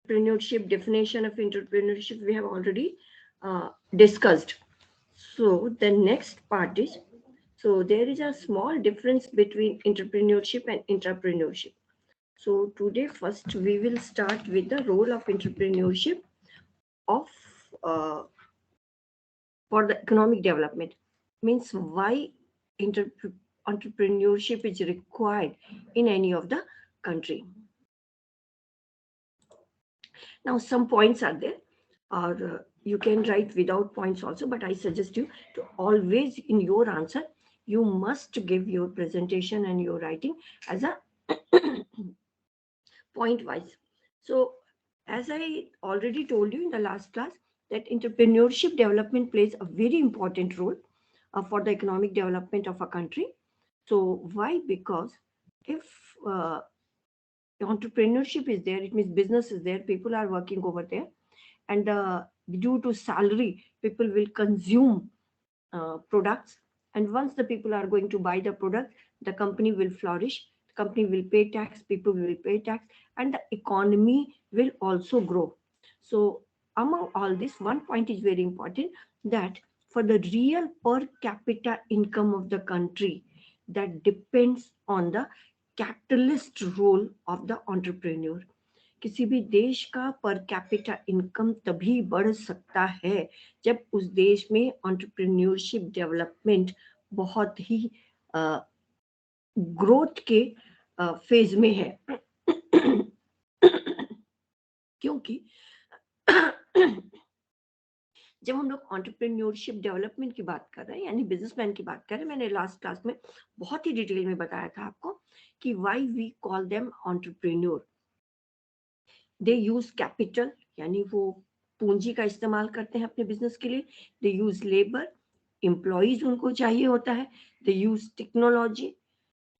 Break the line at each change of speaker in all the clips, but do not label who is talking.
Entrepreneurship, definition of entrepreneurship we have already discussed. So the next part is, so there is a small difference between entrepreneurship and intrapreneurship. So today first we will start with the role of entrepreneurship of uh, for the economic development. Means why entrepreneurship is required in any of the country. Now some points are there, or you can write without points also, but I suggest you to always in your answer you must give your presentation and your writing as a point wise. So as I already told you in the last class, that entrepreneurship development plays a very important role for the economic development of a country. So why? Because if uh, entrepreneurship is there, it means business is there, people are working over there, and due to salary people will consume products, and once the people are going to buy the product, the company will flourish, the company will pay tax, people will pay tax, and the economy will also grow. So among all this, one point is very important, that for the real per capita income of the country, that depends on the catalyst role of the entrepreneur. किसी भी देश का पर capita income तभी बढ़ सकता है जब उस देश में एंटरप्रेन्योरशिप डेवलपमेंट बहुत ही ग्रोथ के फेज में है. क्योंकि जब हम लोग एंटरप्रेन्योरशिप डेवलपमेंट की बात कर रहे हैं, यानी बिजनेसमैन की बात कर रहे हैं, मैंने लास्ट क्लास में बहुत ही डिटेल में बताया था आपको कि why we call them entrepreneur. They use capital, यानी वो पूंजी का इस्तेमाल करते हैं अपने बिजनेस के लिए. दे यूज लेबर, एम्प्लॉयज उनको चाहिए होता है. दे यूज टेक्नोलॉजी,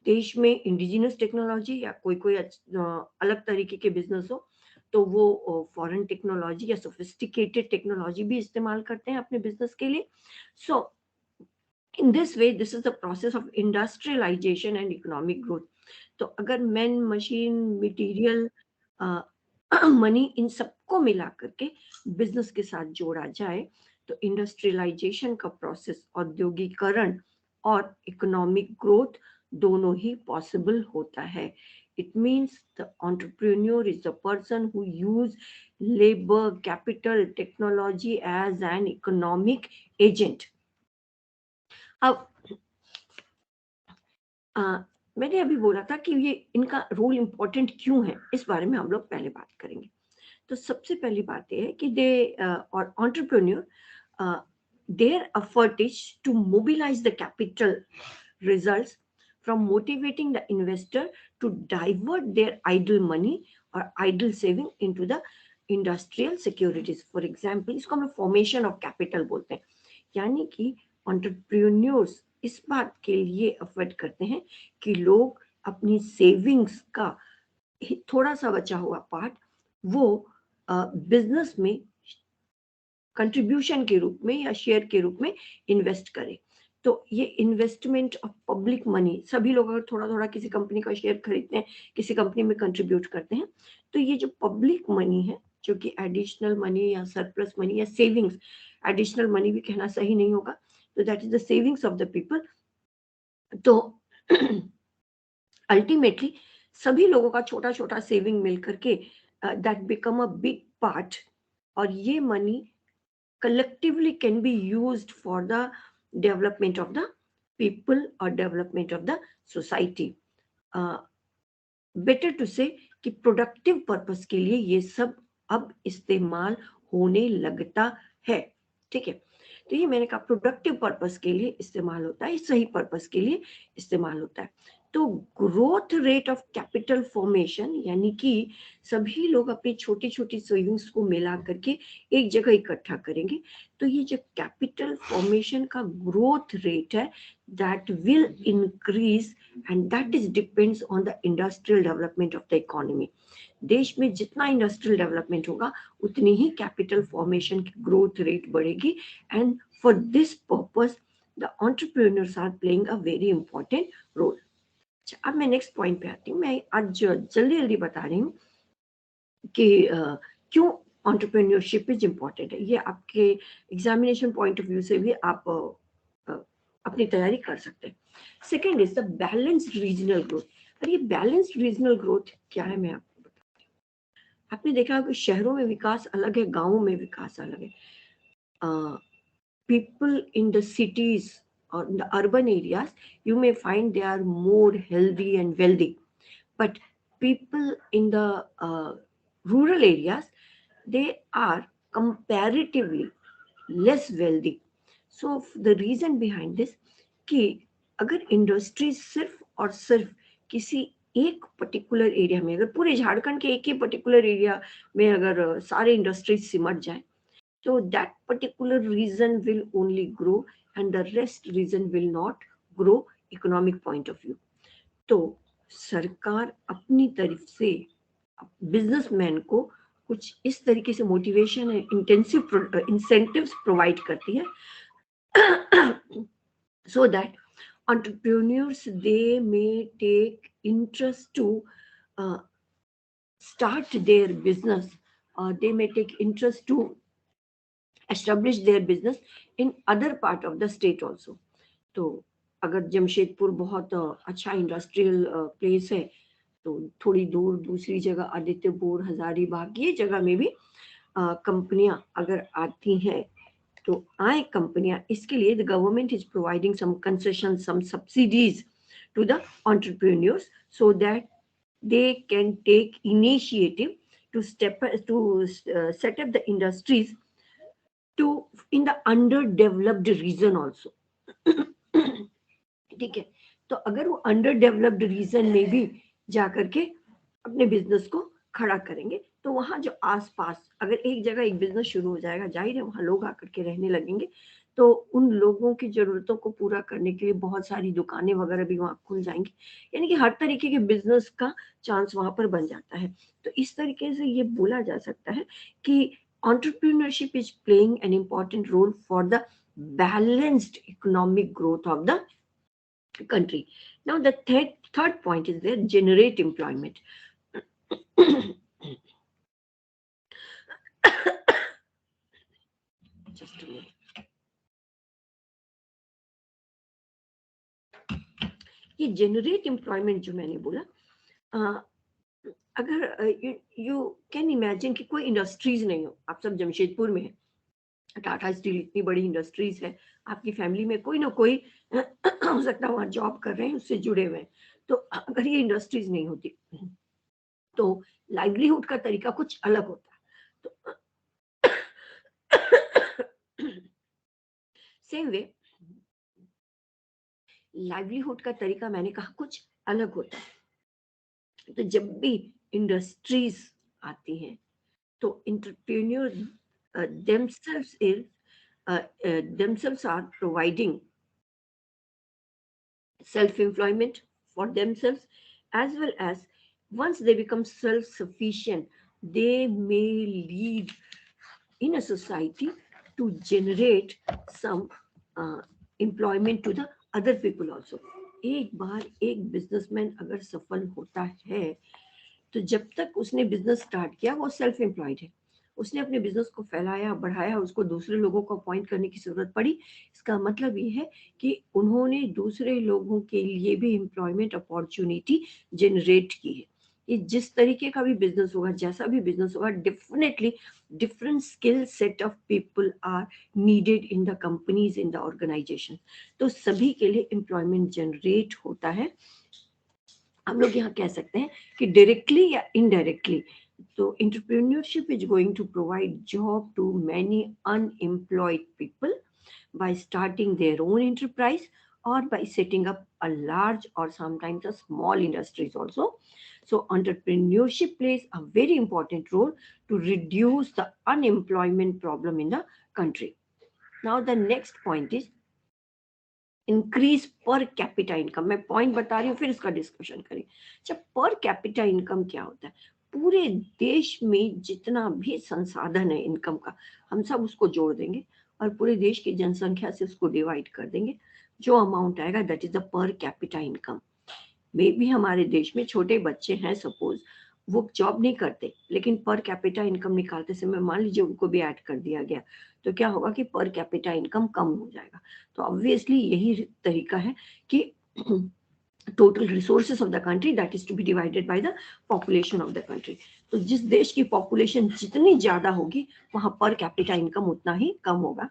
देश में इंडिजिनस टेक्नोलॉजी या कोई कोई अलग तरीके के बिजनेस हो तो वो फॉरेन टेक्नोलॉजी या सोफिस्टिकेटेड टेक्नोलॉजी भी इस्तेमाल करते हैं अपने बिजनेस के लिए. So in this way this is the process of industrialisation and economic growth. तो अगर मैन, मशीन, मटेरियल, मनी, इन सबको मिला करके बिजनेस के साथ जोड़ा जाए तो इंडस्ट्रियलाइजेशन का प्रोसेस, औद्योगिकरण और इकोनॉमिक ग्रोथ दोनों ही पॉसिबल होता है. It means the entrepreneur is the person who use labour, capital, technology as an economic agent. अब मैंने अभी बोला था कि ये इनका रोल इंपॉर्टेंट क्यों है, इस बारे में हम लोग पहले बात करेंगे. तो सबसे पहली बात यह है कि दे और entrepreneur, their effort is to mobilize the capital results from motivating the investor to divert their idle money or idle saving into the industrial securities. For example, इसको हम formation of capital बोलते हैं. यानी कि entrepreneurs इस बात के लिए एफर्ट करते हैं कि लोग अपनी सेविंग्स का थोड़ा सा बचा हुआ पार्ट वो बिजनेस में कंट्रीब्यूशन के रूप में या शेयर के रूप में इन्वेस्ट करें. तो ये इन्वेस्टमेंट ऑफ पब्लिक मनी, सभी लोग अगर थोड़ा थोड़ा किसी कंपनी का शेयर खरीदते हैं, किसी कंपनी में कंट्रीब्यूट करते हैं, तो ये जो पब्लिक मनी है, जो कि एडिशनल मनी या सरप्लस मनी या सेविंग्स, एडिशनल मनी भी कहना सही नहीं होगा, तो that is the savings of the people. तो अल्टीमेटली सभी लोगों का छोटा छोटा सेविंग मिल करके that become a big part, और ये money collectively can be used for the development of the people or development of the society. Better to say कि प्रोडक्टिव पर्पस के लिए ये सब अब इस्तेमाल होने लगता है. ठीक है, तो ये मैंने कहा प्रोडक्टिव पर्पस के लिए इस्तेमाल होता है, सही पर्पस के लिए इस्तेमाल होता है. तो growth rate of capital formation, यानी कि सभी लोग अपनी छोटी छोटी सेविंग्स को मिला करके एक जगह इकट्ठा करेंगे, तो ये जो कैपिटल फॉर्मेशन का ग्रोथ रेट है that will increase and that is depends on the industrial development of the economy. देश में जितना इंडस्ट्रियल डेवलपमेंट होगा उतनी ही कैपिटल फॉर्मेशन की ग्रोथ रेट बढ़ेगी, and for this purpose the entrepreneurs are playing a very important role. अच्छा, अब मैं नेक्स्ट पॉइंट पे आती हूँ. मैं आज जल्दी जल्दी बता रही हूँ कि क्यों एंटरप्रेन्योरशिप इज इम्पॉर्टेंट है, ये आपके एग्जामिनेशन पॉइंट ऑफ व्यू से भी आप अपनी तैयारी कर सकते हैं। Second is the balanced regional growth. और ये बैलेंस्ड रीजनल ग्रोथ क्या है, मैं आपको बताती हूँ। आपने देखा कि शहरों में विकास अलग है, गांवों में विकास अलग है। People in the cities or in the urban areas, you may find they are more healthy and wealthy, but people in the rural areas, they are comparatively less wealthy. So the reason behind this कि अगर industries सिर्फ और सिर्फ किसी एक particular area में, अगर पूरे झारखंड के एक ही पर्टिकुलर एरिया में अगर सारे इंडस्ट्रीज सिमट जाए, so that particular region will only grow and the rest region will not grow economic point of view. तो सरकार अपनी तरफ से बिजनेसमैन को कुछ इस तरीके से मोटिवेशन एंड इंसेंटिव्स प्रोवाइड करती है so that entrepreneurs they may take interest to uh, start their business, they may take interest to establish their business in other part of the state also. तो अगर जमशेदपुर बहुत अच्छा industrial place है, तो थोड़ी दूर दूसरी जगह आदित्यपुर, हजारीबाग, ये जगह में भी कंपनियां अगर आती हैं, तो आए कंपनियां, इसके लिए the government is providing some concession, some subsidies to the entrepreneurs so that they can take initiative to set up the industries to in the underdeveloped region also. ठीक है, तो अगर वो अंडर डेवलप्ड रीजन में भी जाकर के अपने बिजनेस को खड़ा करेंगे, तो वहां जो आसपास अगर एक जगह एक बिजनेस शुरू हो जाएगा, जाहिर है वहां लोग आकर के रहने लगेंगे, तो उन लोगों की जरूरतों को पूरा करने के लिए बहुत सारी दुकानें वगैरह भी वहां खुल जाएंगी, यानी कि हर तरीके के बिजनेस का चांस वहां पर बन जाता है। तो इस तरीके से ये बोला जा सकता है कि entrepreneurship is playing an important role for the balanced economic growth of the country. Now the third point is there, generate employment. Just a minute. ये generate employment जो मैंने बोला, अगर you can imagine कि कोई इंडस्ट्रीज नहीं हो, आप सब जमशेदपुर में है, टाटा स्टील इतनी बड़ी इंडस्ट्रीज है, आपकी फैमिली में कोई ना कोई हो सकता है वहां जॉब कर रहे हैं, उससे जुड़े हुए हैं, तो अगर ये इंडस्ट्रीज नहीं होती तो लाइवलीहुड का तरीका कुछ अलग होता है। तो सेम वे लाइवलीहुड का तरीका मैंने कहा कुछ अलग होता है। तो जब भी इंडस्ट्रीज आती हैं, तो entrepreneur themselves are providing self-employment for themselves, as well as once they become self-sufficient, they may lead in a society to generate some employment to the other people also. एक बार एक बिजनेसमैन अगर सफल होता है, तो जब तक उसने बिजनेस स्टार्ट किया वो सेल्फ एम्प्लॉयड है, उसने अपने बिजनेस को फैलाया, बढ़ाया, उसको दूसरे लोगों को अपॉइंट करने की जरूरत पड़ी, इसका मतलब ये है कि उन्होंने दूसरे लोगों के लिए भी एम्प्लॉयमेंट अपॉर्चुनिटी जनरेट की है। ये जिस तरीके का भी बिजनेस होगा, जैसा भी बिजनेस होगा, definitely different skill set of people are needed in the companies, in the organization. तो सभी के लिए एम्प्लॉयमेंट जनरेट होता है। हम लोग यहाँ कह सकते हैं कि डायरेक्टली या इनडायरेक्टली, तो entrepreneurship is going to provide job to many unemployed people by starting their own enterprise or by setting up a large or sometimes a small industries also. So entrepreneurship plays a very important role to reduce the unemployment problem in the country. Now the next point is increase पर capita income. मैं point बता रही हूँ, फिर इसका discussion करें। जब पर कैपिटा इनकम क्या होता है, पूरे देश में जितना भी संसाधन है इनकम का, हम सब उसको जोड़ देंगे और पूरे देश की जनसंख्या से उसको डिवाइड कर देंगे, जो अमाउंट आएगा that is the per capita income. मे भी हमारे देश में छोटे बच्चे हैं, सपोज वो जॉब नहीं करते, लेकिन पर कैपिटा इनकम निकालते समय मान लीजिए उनको भी ऐड कर दिया गया, तो क्या होगा कि पर कैपिटा इनकम कम हो जाएगा। तो ऑब्वियसली यही तरीका है कि total resources of the country that is to be divided by the population of the country। तो जिस देश की पॉपुलेशन जितनी ज्यादा होगी वहां पर कैपिटा इनकम उतना ही कम होगा।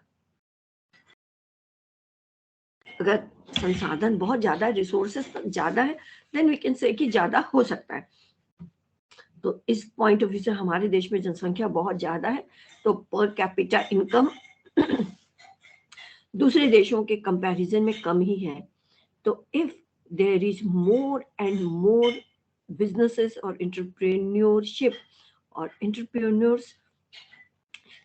अगर संसाधन बहुत ज्यादा, रिसोर्सेस ज्यादा है, देन वी कैन से कि ज्यादा हो सकता है। तो इस पॉइंट ऑफ व्यू से हमारे देश में जनसंख्या बहुत ज्यादा है, तो पर कैपिटा इनकम दूसरे देशों के कंपैरिजन में कम ही है। तो if there is more and more businesses or entrepreneurship or entrepreneurs,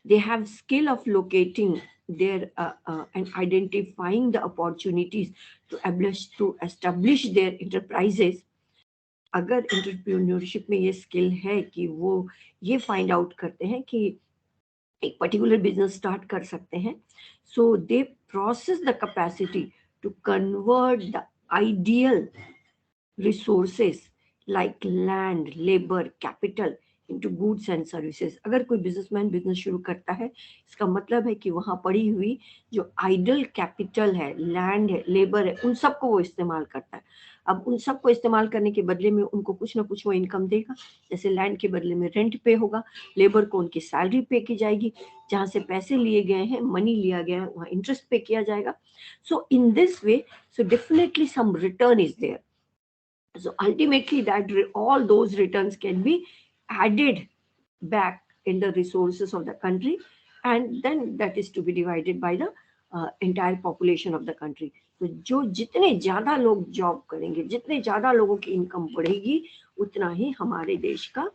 they have skill of locating their and identifying the opportunities to establish their enterprises। अगर एंटरप्रेन्योरशिप में ये स्किल है कि वो ये फाइंड आउट करते हैं कि एक पर्टिकुलर बिजनेस स्टार्ट कर सकते हैं, so they process the capacity to convert the ideal resources like land, labor, capital into goods and services। अगर कोई बिजनेसमैन बिजनेस शुरू करता है, इसका मतलब है कि वहां पड़ी हुई जो आइडल कैपिटल है, लैंड है, लेबर है, उन सबको वो इस्तेमाल करता है। अब उन सबको इस्तेमाल करने के बदले में उनको कुछ ना कुछ वो इनकम देगा। जैसे लैंड के बदले में रेंट पे होगा, लेबर को उनकी सैलरी पे की जाएगी, जहां से पैसे लिए गए हैं, मनी लिया गया है, वहां इंटरेस्ट पे किया जाएगा। So in this way, so definitely some return is there। So ultimately that all those returns can be added back in the resources of the country, and then that is to be divided by the entire population of the country। तो जो जितने ज्यादा लोग job करेंगे, जितने ज्यादा लोगों की इनकम बढ़ेगी, उतना ही हमारे देश का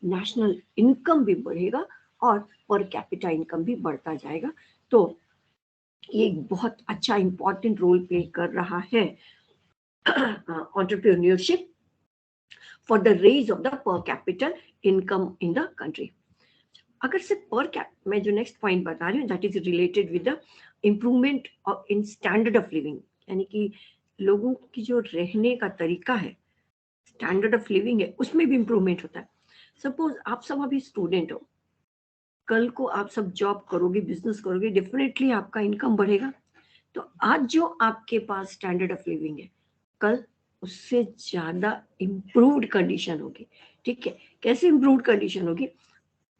नेशनल इनकम भी बढ़ेगा और पर कैपिटा इनकम भी बढ़ता जाएगा। तो ये एक बहुत अच्छा इंपॉर्टेंट रोल प्ले कर रहा है entrepreneurship for the raise of the per capita income in the country। अगर से पर कैप, मैं जो नेक्स्ट पॉइंट बता रही हूँ that is related with the improvement in standard of living, यानी कि लोगों की जो रहने का तरीका है, स्टैंडर्ड ऑफ लिविंग है, उसमें भी इम्प्रूवमेंट होता है। सपोज आप सब अभी स्टूडेंट हो, कल को आप सब जॉब करोगे, बिजनेस करोगे, डेफिनेटली आपका इनकम बढ़ेगा। तो आज जो आपके पास स्टैंडर्ड ऑफ लिविंग है, कल उससे ज्यादा इम्प्रूव्ड कंडीशन होगी। ठीक है, कैसे इम्प्रूव्ड कंडीशन होगी?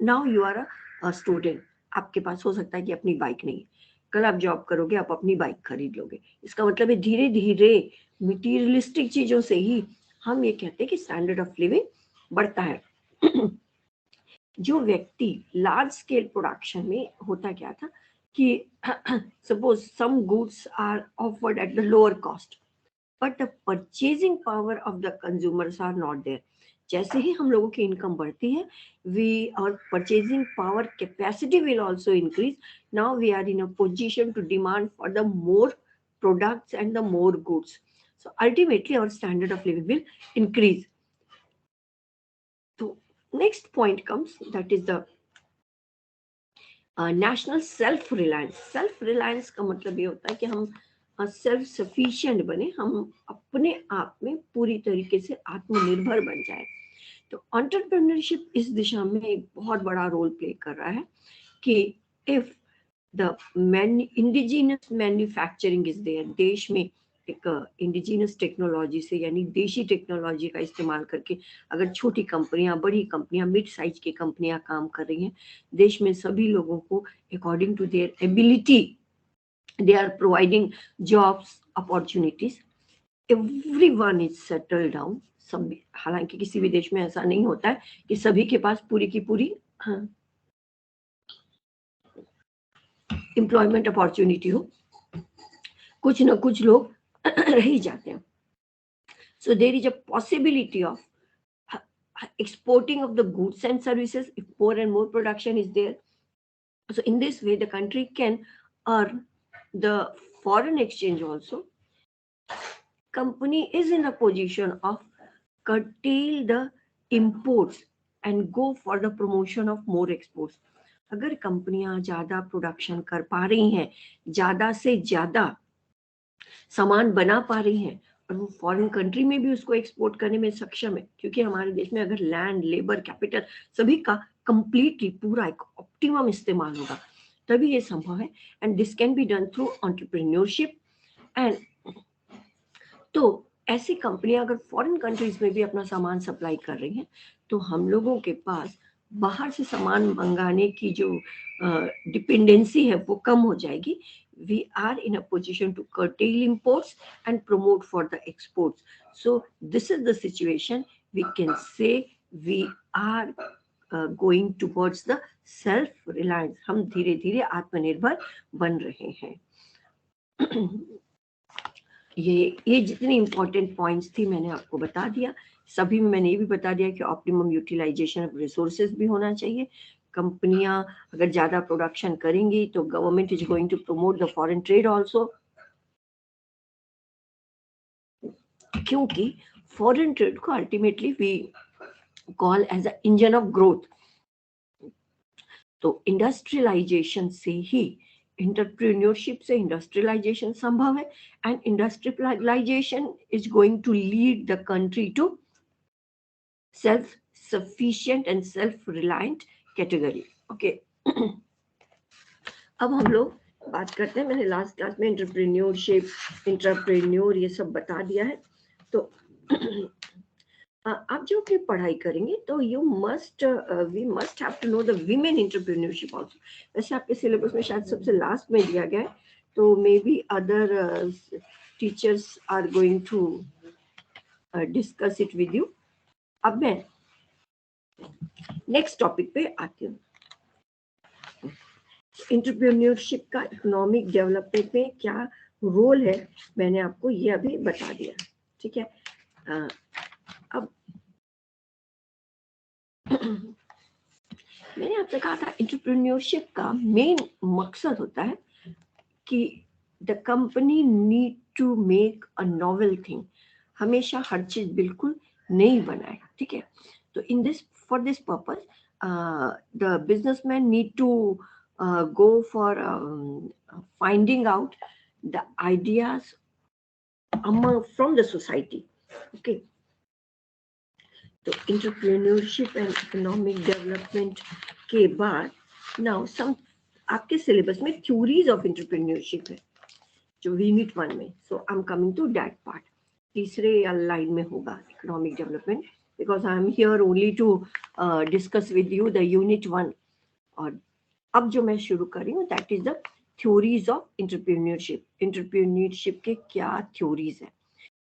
Now you are a student, आपके पास हो सकता है कि अपनी बाइक नहीं है, कल आप जॉब करोगे, आप अपनी बाइक खरीद लोगे। इसका मतलब है धीरे धीरे मटीरियलिस्टिक चीजों से ही हम ये कहते हैं कि स्टैंडर्ड ऑफ लिविंग बढ़ता है। जो व्यक्ति लार्ज स्केल प्रोडक्शन में, होता क्या था कि suppose some goods are offered at the lower cost but the purchasing power of the consumers are not there. जैसे ही हम लोगों की इनकम बढ़ती है, वी और purchasing power capacity will also increase. Now we are in a position to demand for the more products and the more goods. So ultimately our standard of living will increase. तो next point comes, that is the national self reliance। Self reliance का मतलब ये होता है कि हम self sufficient बने, हम अपने आप में पूरी तरीके से आत्मनिर्भर बन जाए। तो एंटरप्रेन्योरशिप इस दिशा में एक बहुत बड़ा रोल प्ले कर रहा है कि if the indigenous manufacturing is there, देश में एक इंडिजिनस टेक्नोलॉजी से, यानी देशी टेक्नोलॉजी का इस्तेमाल करके अगर छोटी कंपनियां, बड़ी कंपनियां, मिड साइज की कंपनियां काम कर रही हैं, देश में सभी लोगों को according to their ability they are providing jobs opportunities, everyone is settle down. सब, हालांकि किसी भी देश में ऐसा नहीं होता है कि सभी के पास पूरी की पूरी एम्प्लॉयमेंट अपॉर्चुनिटी हो, कुछ ना कुछ लोग रह ही जाते हैं। So there is a possibility of exporting of the goods and services if more and more production is there. So in this way, the country can earn the foreign exchange also. Company is in a position of curtail the imports and go for the promotion of more exports। अगर कंपनियां ज्यादा production कर पा रही हैं, ज्यादा से ज्यादा सामान बना पा रही हैं और वो फॉरेन कंट्री में भी उसको एक्सपोर्ट करने में सक्षम है, क्योंकि हमारे देश में अगर लैंड, लेबर, कैपिटल सभी का कंप्लीटली पूरा एक ऑप्टिमम इस्तेमाल होगा, तभी ये संभव है। And this can be done through entrepreneurship. And तो ऐसी कंपनियां अगर फॉरेन कंट्रीज में भी अपना सामान सप्लाई कर रही हैं, तो हम लोगों के पास बाहर से सामान मंगाने की जो डिपेंडेंसी है वो कम हो जाएगी। We are in a position to curtail imports and promote for the exports. So this is the situation. We can say we are going towards the self-reliance. हम धीरे धीरे आत्मनिर्भर बन रहे हैं। ये जितनी इंपॉर्टेंट पॉइंट्स थी मैंने आपको बता दिया। सभी में मैंने ये भी बता दिया कि ऑप्टिमम यूटिलाइजेशन ऑफ रिसोर्सेज भी होना चाहिए। कंपनियां अगर ज्यादा प्रोडक्शन करेंगी तो government is going to promote the foreign trade also, क्योंकि फॉरेन ट्रेड को ultimately we call as a engine of growth. तो इंडस्ट्रियलाइजेशन से ही, इंटरप्रेन्योरशिप से इंडस्ट्रियलाइजेशन संभव है, and industrialisation is going to lead the country to self sufficient and self reliant category. Okay, अब हम लोग बात करते हैं। मैंने लास्ट क्लास में इंटरप्रेन्योरशिप, इंटरप्रेन्योर ये सब बता दिया है। तो आप जो अपनी पढ़ाई करेंगे तो you must we must have to know the women entrepreneurship also. वैसे आपके सिलेबस में शायद सबसे लास्ट में दिया गया है, तो maybe other teachers are going to discuss it with you. अब मैं नेक्स्ट टॉपिक पे आती हूँ। एंटरप्रेन्योरशिप का इकोनॉमिक डेवलपमेंट में क्या रोल है, मैंने आपको ये अभी बता दिया। ठीक है, अब मैंने आपसे कहा था एंटरप्रेन्योरशिप का मेन मकसद होता है कि the company need to make a novel thing, हमेशा हर चीज बिल्कुल नई बनाए। ठीक है, तो in this for this purpose the businessman need to go for finding out the ideas from the society. Okay, तो इंटरप्रेन्योरशिप एंड इकोनॉमिक डेवलपमेंट के बाद नाउ सम आपके सिलेबस में थ्योरीज ऑफ इंटरप्रेन्योरशिप है जो यूनिट 1 में। So I am coming to that part. तीसरे line में होगा economic development, because I am here only to discuss with you the unit 1। और अब जो मैं शुरू कर रही हूँ that is the theories of entrepreneurship. Entrepreneurship के क्या थ्योरीज है,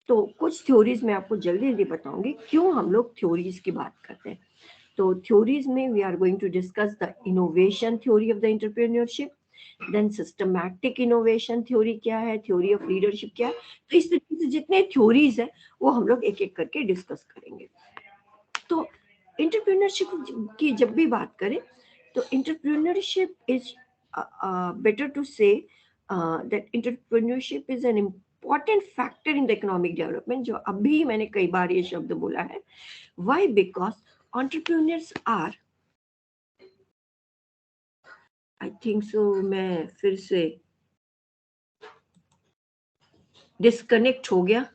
तो कुछ थ्योरीज मैं आपको जल्दी जल्दी बताऊंगी क्यों हम लोग थ्योरीज की बात करते हैं। तो थ्योरीज में we are going to discuss the innovation theory of the entrepreneurship, then systematic innovation theory क्या है, थ्योरी ऑफ लीडरशिप क्या है। तो इस तरीके से जितने थ्योरीज है वो हम लोग एक एक करके डिस्कस करेंगे। तो इंटरप्रेन्योरशिप की जब भी बात करें तो entrepreneurship is better to say that entrepreneurship is an important factor in the economic development, जो अभी मैंने कई बार ये शब्द बोला है। Why? Because entrepreneurs are, I think so, मैं फिर से डिस्कनेक्ट हो गया।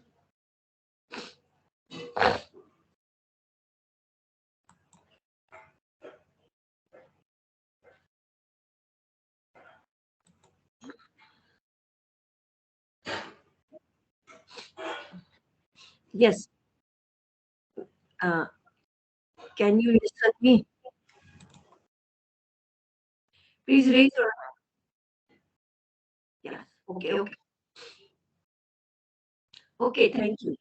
Yes, uh, can you listen me? Please raise your hand. Yes. Okay. Okay. Okay. Thank you.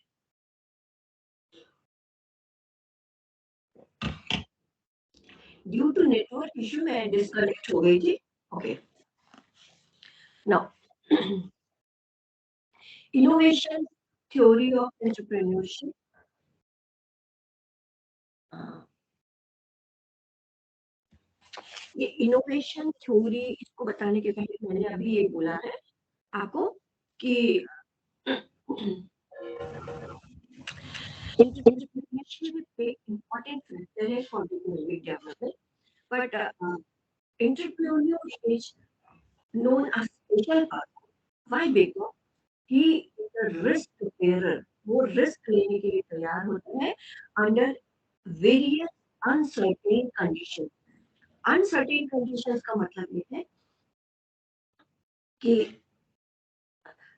Due to network issue मैं डिस्कनेक्ट हो गई थी। Okay. Now, innovation theory of entrepreneurship. ये इनोवेशन थ्योरी, इसको बताने के पहले मैंने अभी ये बोला है आपको कि entrepreneurship एक important factor है for the economic development, but entrepreneur is known as special person. Why? Because he is a risk bearer. वो रिस्क लेने के लिए तैयार होता है under various uncertain condition. Uncertain conditions का मतलब ये है कि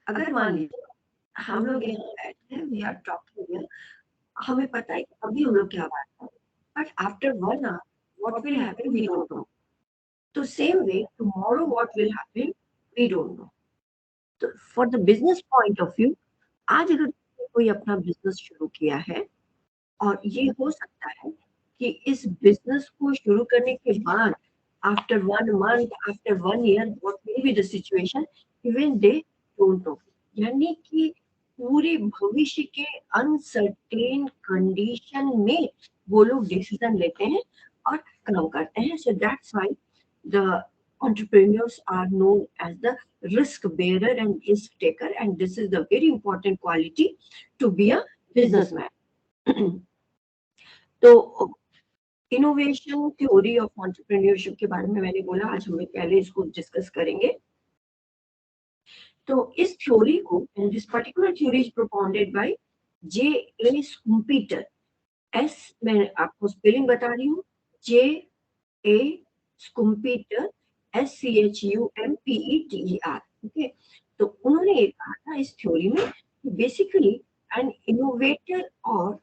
अगर मान लीजिए हम लोग यहाँ बैठे हैं, वी आर टॉकिंग हियर, हमें पता है कि अभी हम लोग क्या बात कर रहे हैं, but after 1 hour what will happen we don't know. तो same way tomorrow what will happen we don't know. तो for the business point of view, आज अगर कोई अपना बिजनेस शुरू किया है और ये हो सकता है कि इस बिजनेस को शुरू करने के बाद after 1 month, after 1 year, what will be the situation, even they don't know. यानी कि पूरे भविष्य के अनसर्टेन कंडीशन में वो लोग डिसीजन लेते हैं और काम करते हैं। So that's why the entrepreneurs are known as the risk bearer and risk taker, and this is the very important quality to be a businessman। तो इनोवेशन थ्योरी ऑफ एंटरप्रेन्योरशिप के बारे में मैंने बोला, आज हम पहले इसको डिस्कस करेंगे। तो इस थ्योरी को, this particular theory is propounded by J A Schumpeter. S, मैं आपको स्पेलिंग बता रही हूँ, जे ए स्कूम्पीटर, SCHUMPETER। ओके, तो उन्होंने ये कहा था इस थ्योरी में, बेसिकली एन इनोवेटर और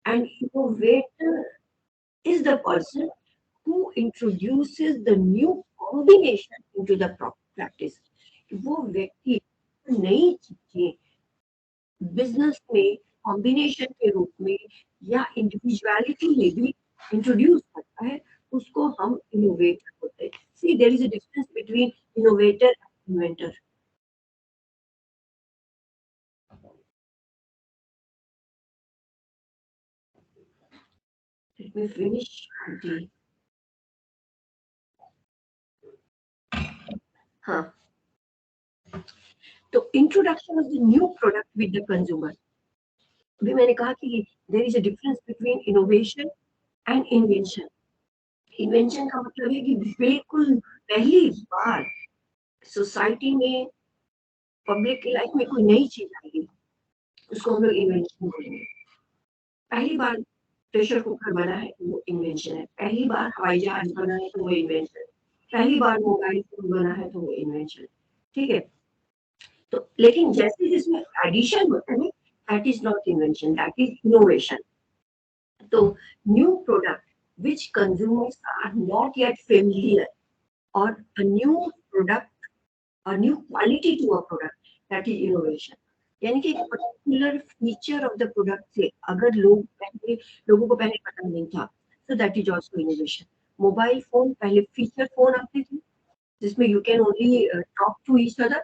N innovator is the person who introduces the new combination into the practice। वो व्यक्ति नई चीजें बिजनेस में कॉम्बिनेशन के रूप में या इंडिविजुअलिटी में भी इंट्रोड्यूस करता है, उसको हम इनोवेटर होते हैं। See there is a difference between innovator and inventor. Let me finish the. हाँ, तो introduction of the new product with the consumer. अभी मैंने कहा कि there is a difference between innovation and invention. Invention का मतलब है कि बिल्कुल पहली बार सोसाइटी में, पब्लिक की लाइफ में कोई नई चीज आएगी, उसको हम लोग इन्वेंशन बोलेंगे। पहली बार प्रेशर कुकर बना है तो वो इन्वेंशन है, पहली बार हवाई जहाज बना है तो वो इन्वेंशन है, पहली बार मोबाइल फोन बना है तो वो इन्वेंशन। ठीक है, तो लेकिन जैसे जिसमें एडिशन होता है, that is not invention, that is innovation. तो new product which consumers are not yet familiar, or a new product, a new quality to a product, that is innovation। यानी कि एक particular feature of the product से अगर लोगों को पहले पता नहीं था, so that is also innovation। Mobile phone पहले फीचर फोन आते थे जिसमें you can only talk to each other,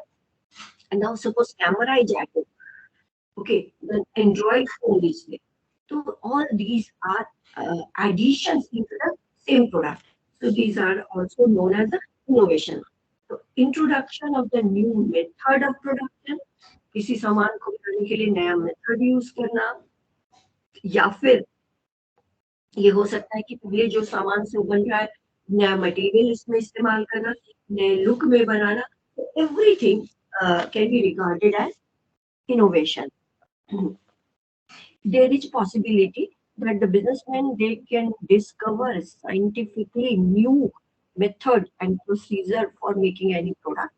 and now suppose camera is added, okay, the Android phone is there। So all these are additions into the same product. So these are also known as the innovation। So introduction of the new method of production, किसी सामान को बनाने के लिए नया method use करना, या फिर ये हो सकता है कि पहले जो सामान से बन रहा है नया मटेरियल इसमें इस्तेमाल करना, नए लुक में बनाना, everything can be regarded as innovation। There is possibility that the businessmen they can discover scientifically new method and procedure for making any product।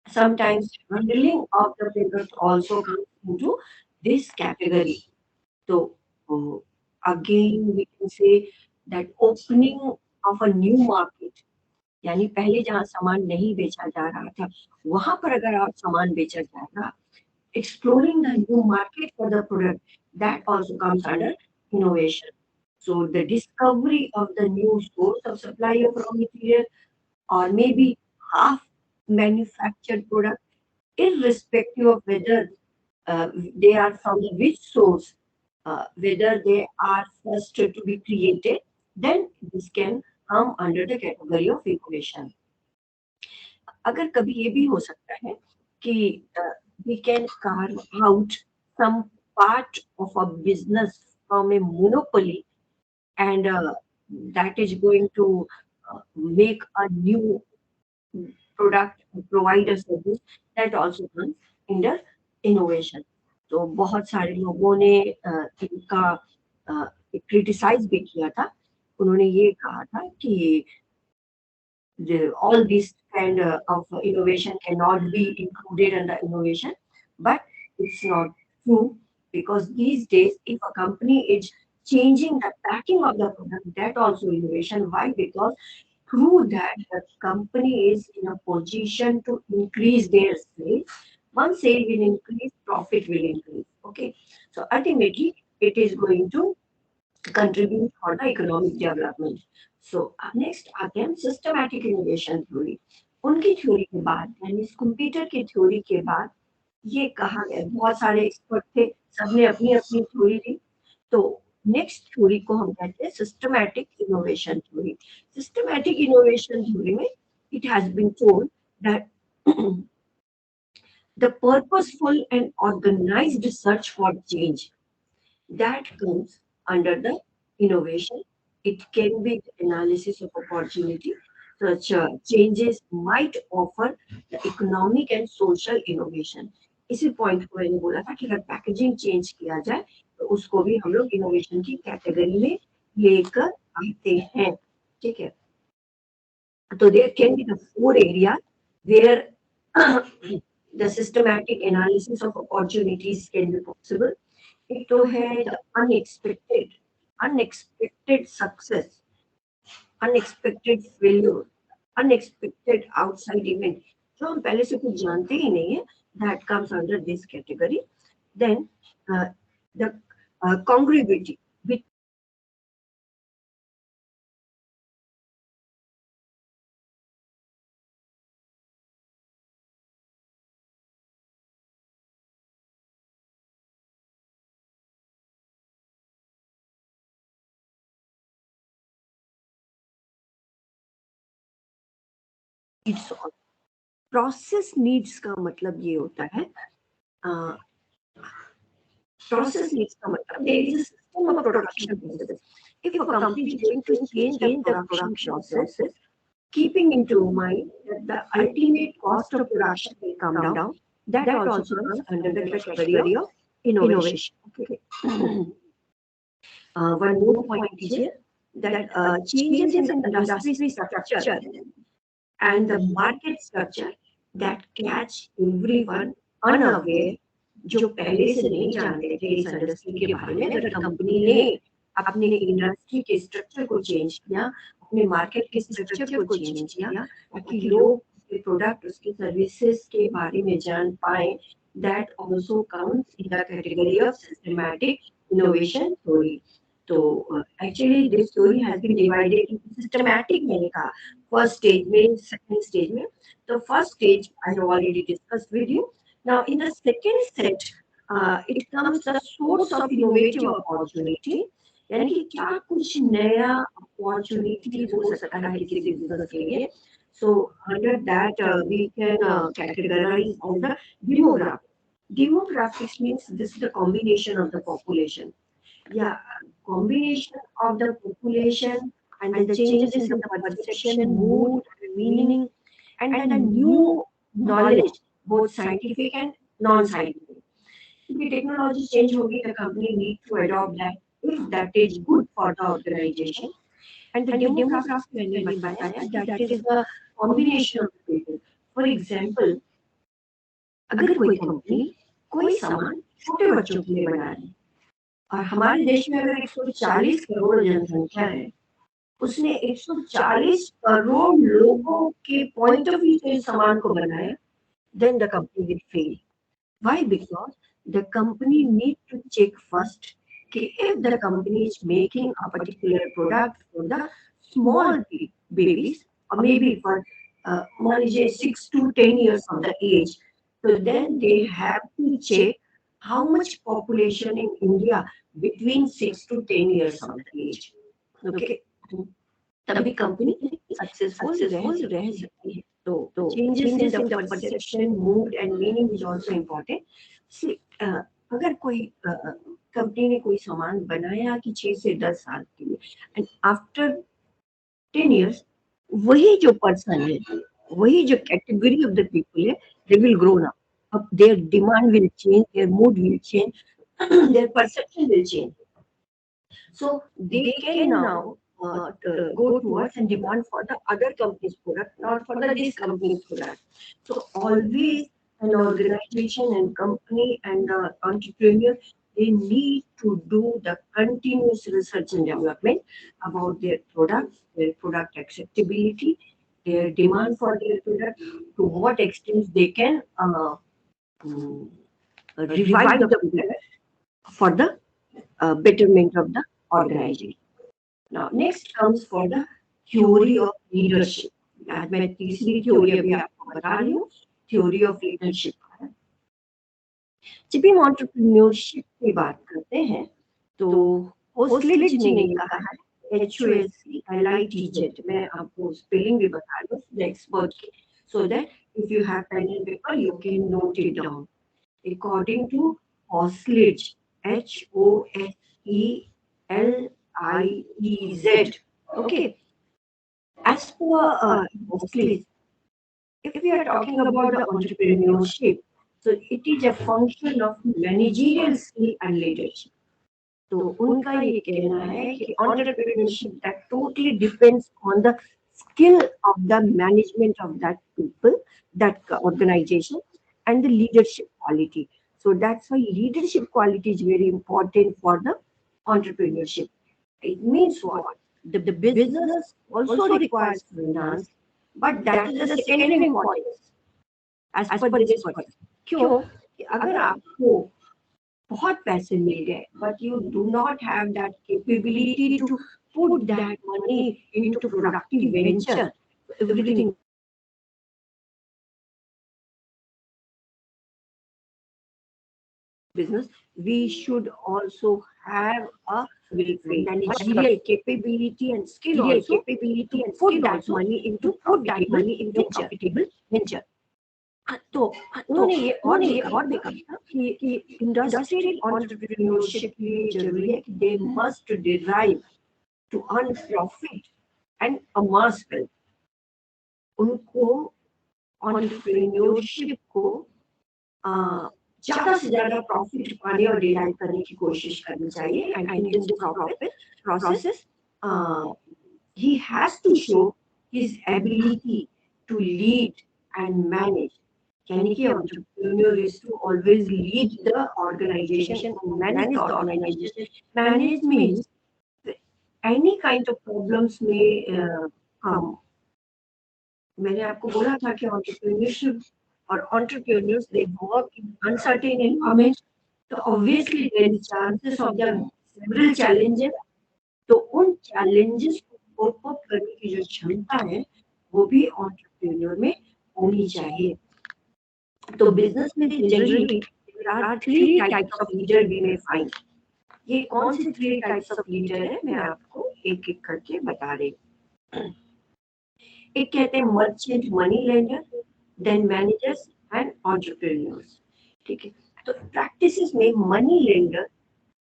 Sometimes handling of the product also comes into this category। So again we can say that opening of a new market, यानी पहले जहाँ सामान नहीं बेचा जा रहा था वहां पर अगर आप सामान बेचा जाएगा, exploring the new market for the product, that also comes under innovation। So the discovery of the new source of supply of raw material, or maybe half manufactured product, irrespective of whether they are from which source, whether they are first to be created, then this can come under the category of innovation। अगर कभी ये भी हो सकता है कि we can carve out some part of a business from a monopoly, and that is going to make a new product, provide a service, that also comes under innovation। तो बहुत सारे लोगों ने इनका क्रिटिसाइज भी किया था। उन्होंने ये कहा था कि all this kind of innovation cannot be included under innovation, but it's not true, because these days if a company is changing the packing of the product, that also innovation. Why? Because through that the company is in a position to increase their sales. Once sale will increase, profit will increase. Okay, so ultimately it is going to contribute for the economic development. So next आते हैं systematic innovation theory. उनकी theory के बाद, यानी computer की theory के बाद, ये कहा गया, बहुत सारे एक्सपर्ट थे, सबने अपनी अपनी थ्योरी दी। तो नेक्स्ट थ्योरी को हम कहते हैं systematic innovation theory. Systematic innovation theory में it has been told that the purposeful and organized search for change that comes under the innovation. It can be the analysis of opportunity. Such changes might offer the economic and social innovation. इसी point को मैंने बोला था कि अगर packaging change किया जाए तो उसको भी हम लोग इनोवेशन की कैटेगरी में लेकर आते हैं। ठीक है, तो there can be the four area where the systematic analysis of opportunities can be possible. एक तो है the unexpected success, unexpected failure, unexpected outside event, जो हम पहले से कुछ जानते ही नहीं है, that comes under this category. Then the congruity with its process needs का मतलब ये होता है process needs का मतलब there is a system of production process. If a company is going to change the production process, keeping into mind that the ultimate cost of production will come down, that also comes under the category of innovation. Okay. One more point is here that changes in the industry structure and the market structure that catch everyone unaware, जो पहले से नहीं जानते थे इस industry के बारे में, अगर कंपनी ने अपने इंडस्ट्री के स्ट्रक्चर को चेंज किया, अपने मार्केट के स्ट्रक्चर को चेंज किया, ताकि लोग उसके प्रोडक्ट, उसके सर्विसेज के बारे में जान पाए, that also counts in the category of systematic innovation theory. तो actually this theory has been divided into systematic मैंने कहा first stage में, second stage में. The first stage I have already discussed with you. Now in the second set, it comes the source of innovative opportunity. यानी कि क्या कुछ नया opportunity हो सकता है किसी business के लिए. So under that we can categorize as the demographics. Demographics means this is the combination of the population. Yeah, combination of the population and the changes in the perception, mood, meaning, and the new knowledge, both scientific and non-scientific. If technology change होगी, the company need to adopt that if that is good for the organization. And the demographics मैंने बताया that is the combination of the people. For example, अगर कोई company कोई सामान छोटे बच्चों के लिए बना रही है और हमारे देश में अगर 140 करोड़ जनसंख्या है, उसने 140 करोड़ लोगों के पॉइंट ऑफ व्यू से इस सामान को बनाया, then the company will fail. Why? Because the company need to check first कि if the company is making a particular product for the small babies or maybe for मान लीजिए 6 to 10 years of the age, so then they have to check how much population in India between 6 to 10 years of the age. Okay. तभी company successful रह सकती है. तो changes in the perception, mood and meaning is also important. See, अगर कोई company ने कोई सामान बनाया कि 6 से 10 साल के लिए, and after 10 years वही जो पर्सन है, वही जो कैटेगरी ऑफ द पीपल है, they will grow now. their demand will change, their mood will change, their perception will change. So they can now go towards and demand for the other company's product, not for this company's product. So always an organization and company and the entrepreneur, they need to do the continuous research and development about their products, their product acceptability, their demand for their product, to what extent they can mm, revive the product for the betterment of the organization. Now, next comes for the theory of leadership. आज मैं तीसरी theory अभी आपको बता रही हूँ, theory of leadership. जब हम एंटरप्रेन्योरशिप की बात करते हैं तो होस्लिज ने कहा है, HOSLITZ, मैं आपको स्पेलिंग भी बता रही हूँ एक्सपर्ट की, so that if you have pen and paper you can note it down. According to Hoslitz, HOSELIEZ, okay, as per Hoslitz, if we are talking about the entrepreneurship, so it is a function of managerial skill and leadership. तो उनका ये कहना है कि entrepreneurship that totally depends on the skill of the management of that people, that organization, and the leadership quality. So that's why leadership quality is very important for the entrepreneurship. It means what? The business also requires finance, but that is the secondary importance as per this person. क्यों? कि अगर आपको बहुत पैसे मिल गए, but you do not have that capability to put that money into productive venture, everything business, we should also have a managerial capability and skill also, to put that money into profitable venture. तो उन्होंने ये और भी कहा कि industrial entrepreneurship के लिए जरूरी है कि they must derive to earn profit and amass wealth. उनको एंटरप्रेन्योरशिप को ज्यादा से ज्यादा प्रॉफिट पाने और डिराइव करने की कोशिश करनी चाहिए. And in this process he has to show his ability to lead and manage. यानी कि entrepreneur is to always lead the organization and manage the organization. Manage means any kind of problems may come. मैंने आपको बोला था कि entrepreneurship or entrepreneurs, they work in uncertain environment, तो obviously there is chances of the several challenges. तो उन challenges को cope up करने की जो क्षमता है वो भी entrepreneur में होनी चाहिए. तो बिजनेस में generally there are three types of leader we may find. ये कौन सी three types of leader है मैं आपको एक एक करके बता रही हूँ. एक कहते हैं merchant money lender, then managers and entrepreneurs. ठीक है, तो प्रैक्टिसेस में money lender,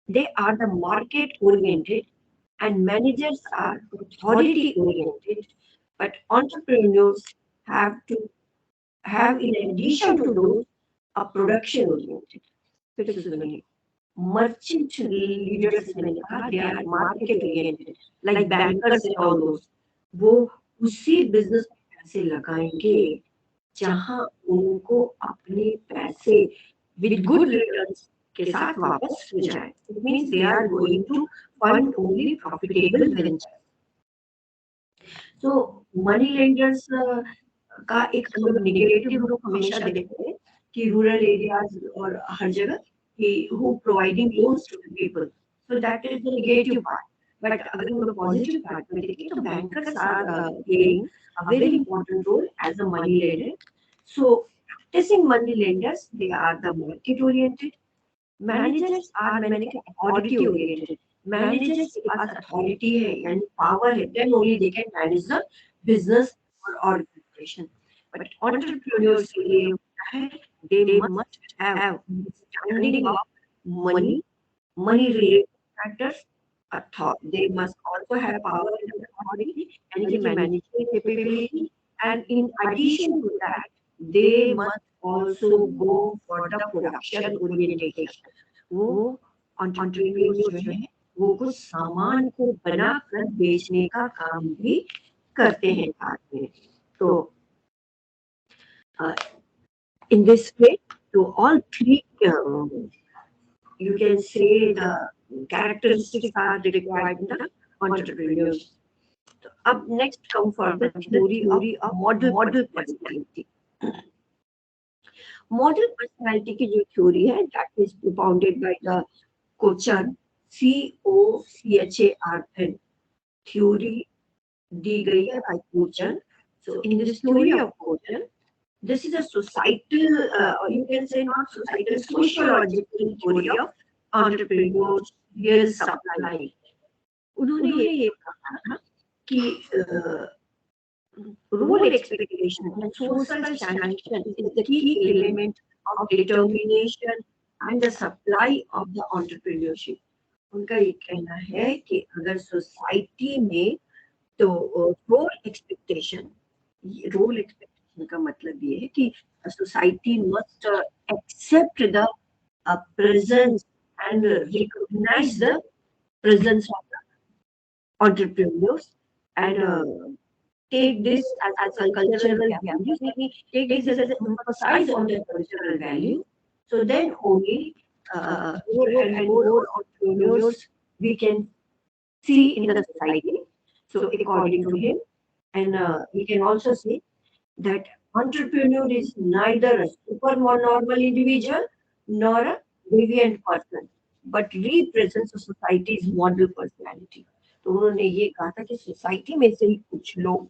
they are the market oriented and managers are authority oriented, but entrepreneurs have to have, in addition to those, a production oriented. Merchant leaders मैंने कहा, they are market oriented, like bankers and all those. वो उसी business में पैसे लगाएंगे जहां उनको अपने पैसे with good returns के साथ वापस हो जाए. It means they are going to fund only profitable ventures. So money lenders का एक हम लोग नेगेटिव ग्रुप हमेशा देखते हैं कि रूरल एरियाज और हर जगह कि who providing loans to the people. So that is the negative part. But अगर हम लोग पॉजिटिव पार्ट में देखें तो bankers are playing a very important role as a money lender. So practicing money lenders, they are the market oriented. Managers are मैंने कहा authority oriented. Managers के पास authority है यानी power है, then only they can manage the business or organization. But entrepreneurs के लिए होता है, they must have understanding of money, money related factors. They must also have power and authority and management capability, and in addition to that, they must also go for the production orientation. वो entrepreneurs जो है वो कुछ सामान को बनाकर बेचने का काम भी करते हैं साथ में. तो in this way, so all three you can say the characteristics are required in the entrepreneurs. So up next come for the theory of model personality. Model personality की जो theory है that is propounded by the Cochan, Cocharn. Theory दी गई है by Cochan. So in this theory of Cochan, this is a societal, or you can say not societal, sociological theory of entrepreneurs real supply. उन्होंने ये कहा था कि role expectation and social sanction is the key element of determination and the supply of the entrepreneurship. उनका ये कहना है कि अगर सोसाइटी में तो रोल एक्सपेक्टेशन का मतलब ये है कि society must accept the presence and recognize the presence of the entrepreneurs and take this as a cultural value. Take this as an emphasize on the cultural value. So then only more and more entrepreneurs we can see in the society. So according to him, and we can also say that entrepreneur is neither a supernormal individual nor a deviant person, but represents a society's model personality. तो उन्होंने ये कहा था कि society में से ही कुछ लोग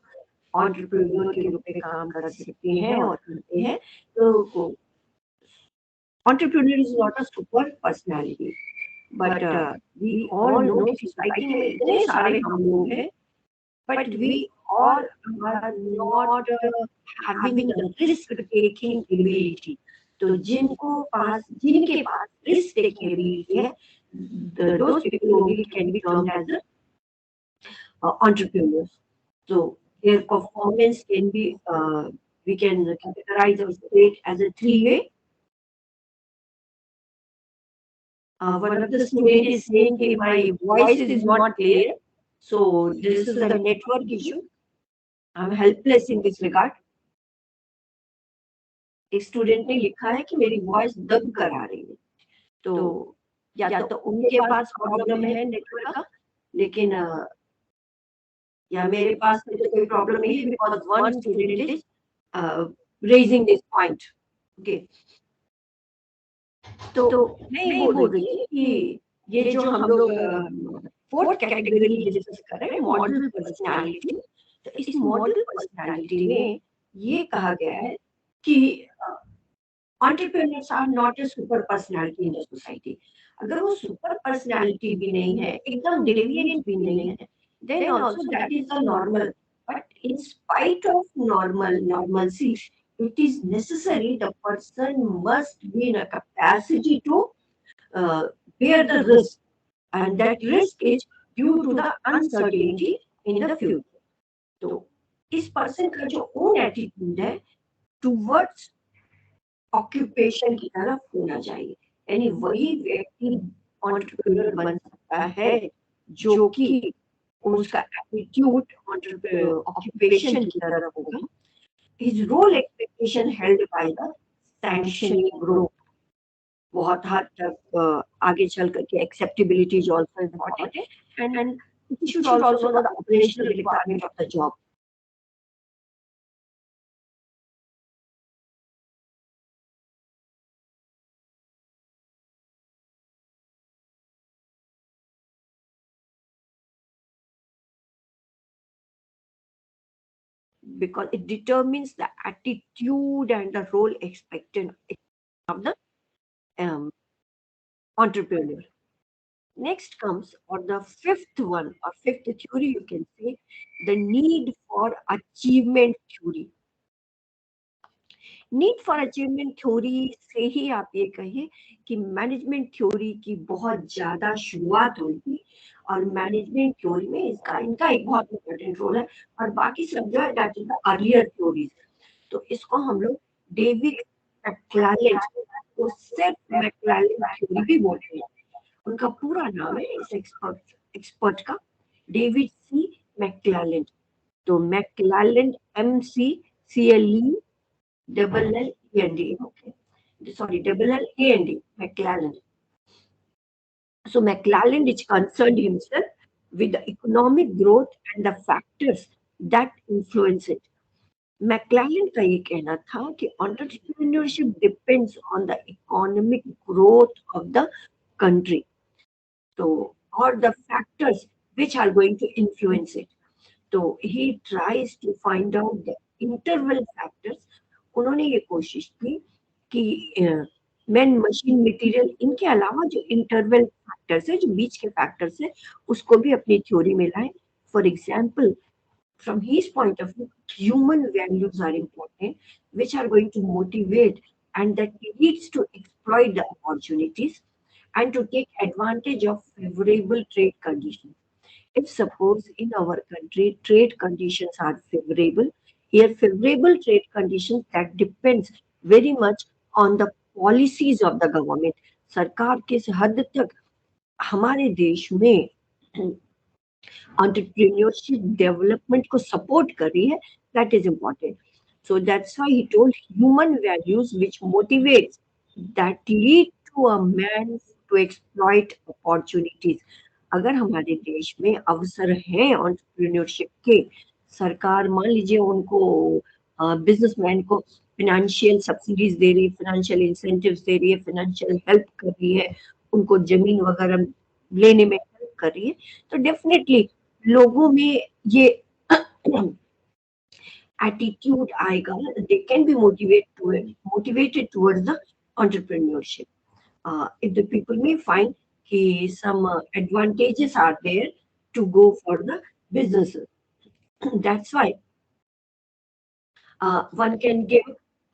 entrepreneur के रूप में काम कर सकते हैं और करते हैं. तो entrepreneur is not a super personality, but we all know कि सोसाइटी में इतने सारे हम लोग हैं, but we all are not having the risk taking ability. तो जिनके पास risk taking ability है, those people only can be termed as entrepreneurs. So their performance can be we can categorize or state as a three-way. One of the students is saying that my voice is not clear, so this is the network issue. I'm helpless in this regard. एक student ने लिखा है कि मेरी voice दब कर आ रही है. तो या तो उनके पास प्रॉब्लम है नेटवर्क का, लेकिन या मेरे पास तो कोई प्रॉब्लम नहीं है because one student is raising this point. Okay, तो मैं ये बोल रही हूँ कि ये जो हम लोग फोर्थ कैटेगरी डिस्कस कर रहे हैं मॉडल पर्सनालिटी, तो इस मॉडल पर्सनालिटी में ये कहा गया है कि entrepreneurs are not a super personality in the society. अगर वो super personality भी नहीं है, एकदम deviant भी नहीं है, then also that is the normal. But in spite of normalcy, it is necessary the person must be in a capacity to bear the risk, and that risk is due to the uncertainty in the future. तो इस person का जो own attitude है towards occupation की तरफ होना चाहिए. यानी वही व्यक्ति एंटरप्रेन्योर बन सकता है जो कि उसका एटीट्यूड ऑक्यूपेशन की तरफ होगा. His role expectation held by the sanctioning group. बहुत हद तक आगे चल करके acceptability is also important and you should also know the operational requirement of the job. Because it determines the attitude and the role expected of the entrepreneur. Next comes, or the fifth one, or fifth theory, you can say, the need for achievement theory. Need for achievement theory से ही आप ये कहिए कि management theory की बहुत ज्यादा शुरुआत हुई थी और मैनेजमेंट थ्योरी में इनका एक बहुत इम्पोर्टेंट रोल है और बाकी सब जो है that is the earlier theories. तो इसको हम लोग डेविड मैक्लारेन को सिर्फ मैक्लारेन थ्योरी भी बोलते हैं। उनका पूरा नाम है इस एक्सपर्ट का डेविड सी मैक्लारेन। तो McClelland MCCLE double L N D, sorry, double L A N D, McLaren. So McLaren is concerned himself with the economic growth and the factors that influence it. McLaren का ये कहना था कि entrepreneurship depends on the economic growth of the country. So, or the factors which are going to influence it. तो he tries to find out the interval factors. उन्होंने ये कोशिश की कि मैन मशीन मटेरियल इनके अलावा जो इंटरवल फैक्टर्स है, जो बीच के फैक्टर्स है, उसको भी अपनी थ्योरी में लाए. For example, from his point of view, human values are important, which are going to motivate and that leads to exploit the opportunities and to take advantage of favorable trade conditions. If suppose in our country trade conditions are favorable, here favorable trade conditions that depends very much on the policies of the government. सरकार किस हद तक हमारे देश में entrepreneurship development को support कर रही है, that is important. So that's why he told human values which motivates that lead to a man to exploit opportunities. अगर हमारे देश में अवसर हैं entrepreneurship के, सरकार मान लीजिए उनको बिजनेसमैन को फाइनेंशियल सब्सिडीज दे रही है, फाइनेंशियल इंसेंटिव्स दे रही है, फाइनेंशियल हेल्प कर रही है, उनको जमीन वगैरह लेने में हेल्प कर रही है, तो डेफिनेटली लोगों में ये एटीट्यूड आएगा, they can be motivated towards the entrepreneurship. If the people may find कि some advantages are there to go for the businesses. That's why one can give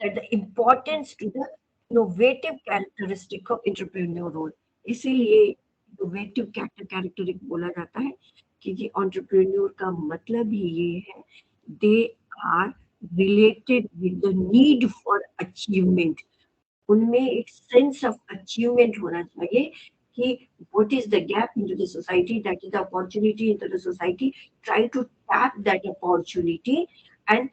that the importance to the innovative characteristic of entrepreneur role. इसीलिए innovative characteristic बोला जाता है कि ये entrepreneur का मतलब ही ये है, they are related with the need for achievement. उनमें एक sense of achievement होना चाहिए कि what is the gap into the society, that is the opportunity into the society, try to tap that opportunity and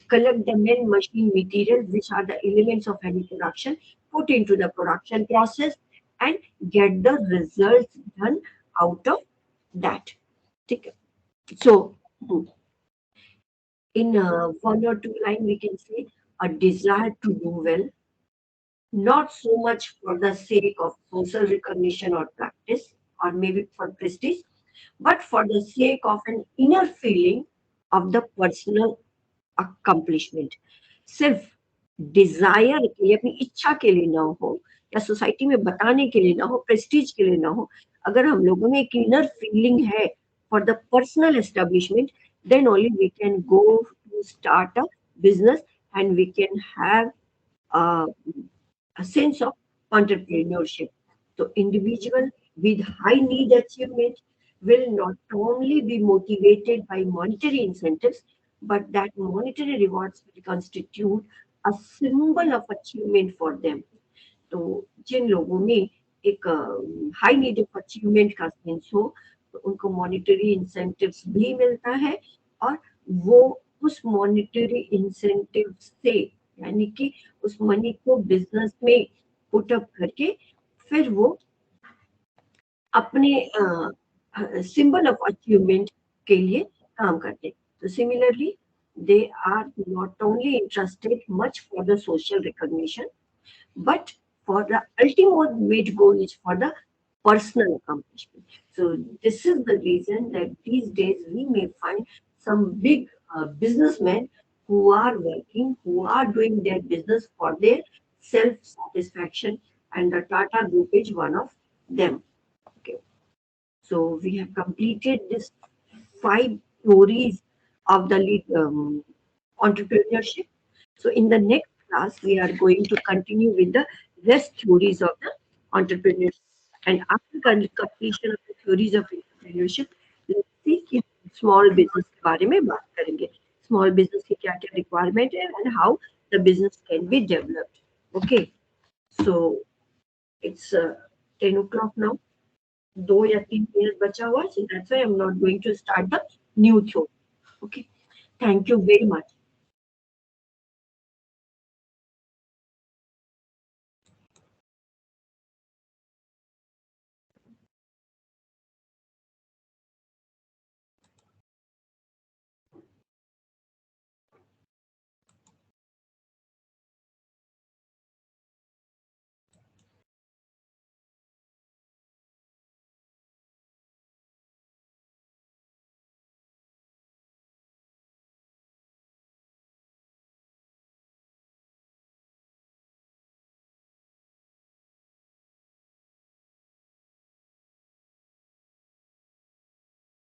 collect the main machine material, which are the elements of any production, put into the production process and get the results done out of that. Okay. So, in one or two line, we can say a desire to do well, not so much for the sake of social recognition or practice, or maybe for prestige, but for the sake of an inner feeling of the personal accomplishment. सिर्फ Dzire के लिए, अपनी इच्छा के लिए ना हो, या सोसाइटी में बताने के लिए ना हो, प्रेस्टीज के लिए ना हो, अगर हम लोगों में एक इनर फीलिंग है for the personal establishment, then only we can go to start a business and we can have uh, a sense of entrepreneurship. So individual with high need achievement will not only be motivated by monetary incentives, but that monetary rewards will constitute a symbol of achievement for them. तो जिन लोगों में एक high need of achievement का sense हो, तो उनको monetary incentives भी मिलता है और वो उस मॉनेटरी इंसेंटिव से, यानी कि उस मनी को बिजनेस में पुट अप करके फिर वो अपने सिंबल ऑफ अचीवमेंट के लिए काम करते. तो similarly they are not only interested much for the social recognition, but for the ultimate goal is for the personal accomplishment. So this is the reason that these days we may find some big businessmen who are working, who are doing their business for their self-satisfaction, and the Tata Group is one of them. Okay. So we have completed this 5 theories of the entrepreneurship. So in the next class, we are going to continue with the rest theories of the entrepreneurship. And after completion of the theories of entrepreneurship, let's see कि small business के बारे में बात करेंगे. Small business की क्या क्या requirement है and how the business can be developed. Okay, so it's 10 o'clock now. 2 या 3 मिनट बचा हुआ है, so that's why I'm not going to start the new show. Okay, thank you very much.